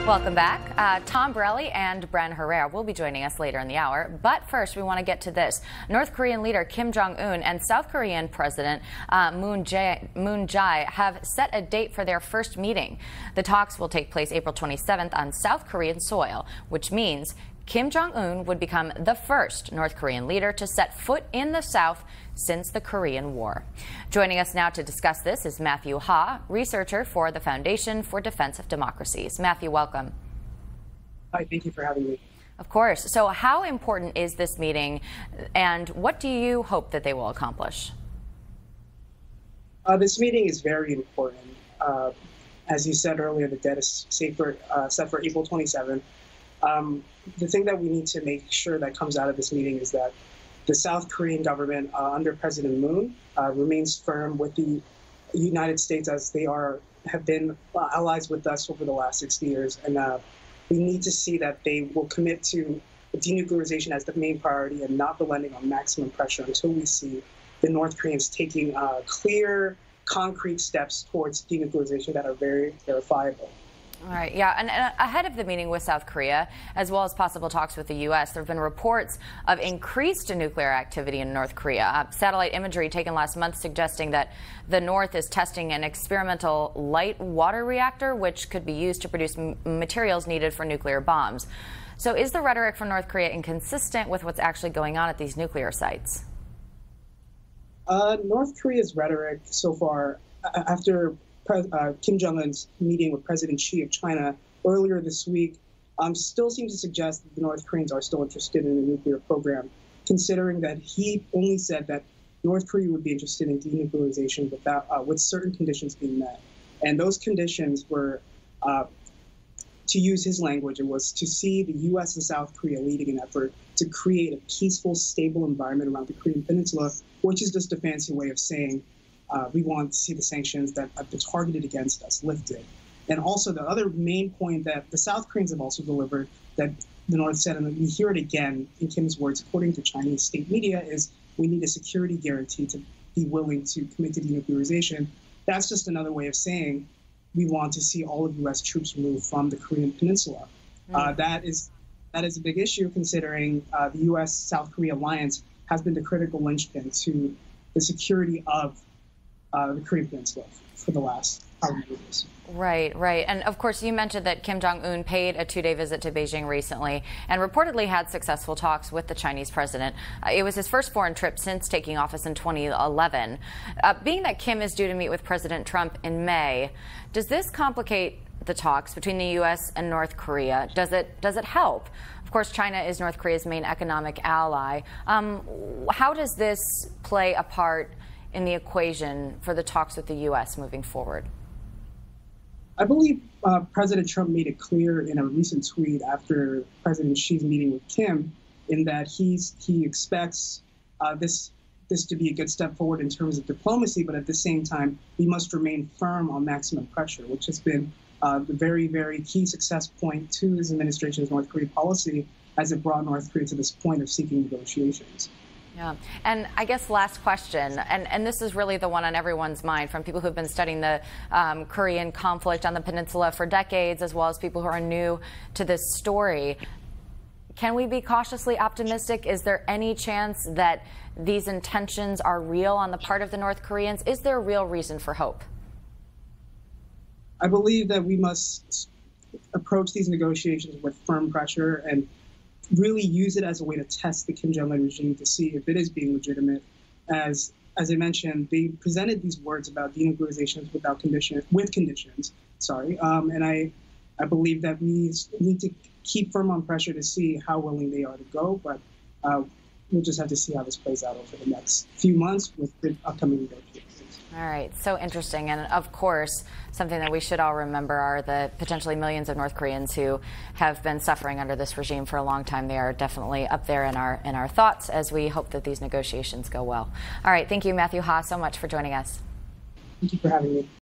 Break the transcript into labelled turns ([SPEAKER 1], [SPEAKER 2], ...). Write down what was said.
[SPEAKER 1] Welcome back. Tom Borelli and Bren Herrera will be joining us later in the hour. But first, we want to get to this. North Korean leader Kim Jong-un and South Korean President Moon Jae have set a date for their first meeting. The talks will take place April 27th on South Korean soil, which means Kim Jong-un would become the first North Korean leader to set foot in the South since the Korean War. Joining us now to discuss this is Matthew Ha, researcher for the Foundation for Defense of Democracies. Matthew, welcome.
[SPEAKER 2] Hi, thank you for having me.
[SPEAKER 1] Of course. So how important is this meeting, and what do you hope that they will accomplish?
[SPEAKER 2] This meeting is very important. As you said earlier, the date is set for April 27th. The thing that we need to make sure that comes out of this meeting is that the South Korean government under President Moon remains firm with the United States, as they have been allies with us over the last 60 years. And we need to see that they will commit to denuclearization as the main priority and not relenting on maximum pressure until we see the North Koreans taking clear, concrete steps towards denuclearization that are very verifiable.
[SPEAKER 1] All right, yeah, and ahead of the meeting with South Korea, as well as possible talks with the U.S., there have been reports of increased nuclear activity in North Korea. Satellite imagery taken last month suggesting that the North is testing an experimental light water reactor, which could be used to produce materials needed for nuclear bombs. So is the rhetoric from North Korea inconsistent with what's actually going on at these nuclear sites?
[SPEAKER 2] North Korea's rhetoric so far, after Kim Jong-un's meeting with President Xi of China earlier this week, still seems to suggest that the North Koreans are still interested in the nuclear program, considering that he only said that North Korea would be interested in denuclearization with certain conditions being met. And those conditions were, to use his language, it was to see the U.S. and South Korea leading an effort to create a peaceful, stable environment around the Korean Peninsula, which is just a fancy way of saying we want to see the sanctions that have been targeted against us lifted. And also the other main point that the South Koreans have also delivered that the North said, and we hear it again in Kim's words, according to Chinese state media, is we need a security guarantee to be willing to commit to denuclearization. That's just another way of saying we want to see all of U.S. troops removed from the Korean Peninsula. That is a big issue, considering the U.S.-South Korea alliance has been the critical linchpin to the security of the Korean Peninsula for the last however many years.
[SPEAKER 1] Right. And of course, you mentioned that Kim Jong-un paid a 2-day visit to Beijing recently and reportedly had successful talks with the Chinese president. It was his first foreign trip since taking office in 2011. Being that Kim is due to meet with President Trump in May, does this complicate the talks between the U.S. and North Korea? Does it help? Of course, China is North Korea's main economic ally. How does this play a part in the equation for the talks with the U.S. moving forward?
[SPEAKER 2] I believe President Trump made it clear in a recent tweet after President Xi's meeting with Kim, in that he expects this to be a good step forward in terms of diplomacy, but at the same time, we must remain firm on maximum pressure, which has been the very, very key success point to his administration's North Korea policy as it brought North Korea to this point of seeking negotiations.
[SPEAKER 1] Yeah. And I guess last question, and this is really the one on everyone's mind from people who've been studying the Korean conflict on the peninsula for decades, as well as people who are new to this story. Can we be cautiously optimistic? Is there any chance that these intentions are real on the part of the North Koreans? Is there a real reason for hope?
[SPEAKER 2] I believe that we must approach these negotiations with firm pressure and really use it as a way to test the Kim Jong-un regime to see if it is being legitimate. As I mentioned, they presented these words about denuclearization with conditions. And I believe that we need to keep firm on pressure to see how willing they are to go. But we'll just have to see how this plays out over the next few months with the upcoming negotiations.
[SPEAKER 1] All right, so interesting. And of course, something that we should all remember are the potentially millions of North Koreans who have been suffering under this regime for a long time. They are definitely up there in our thoughts as we hope that these negotiations go well. All right, thank you, Matthew Ha, so much for joining us.
[SPEAKER 2] Thank you for having me.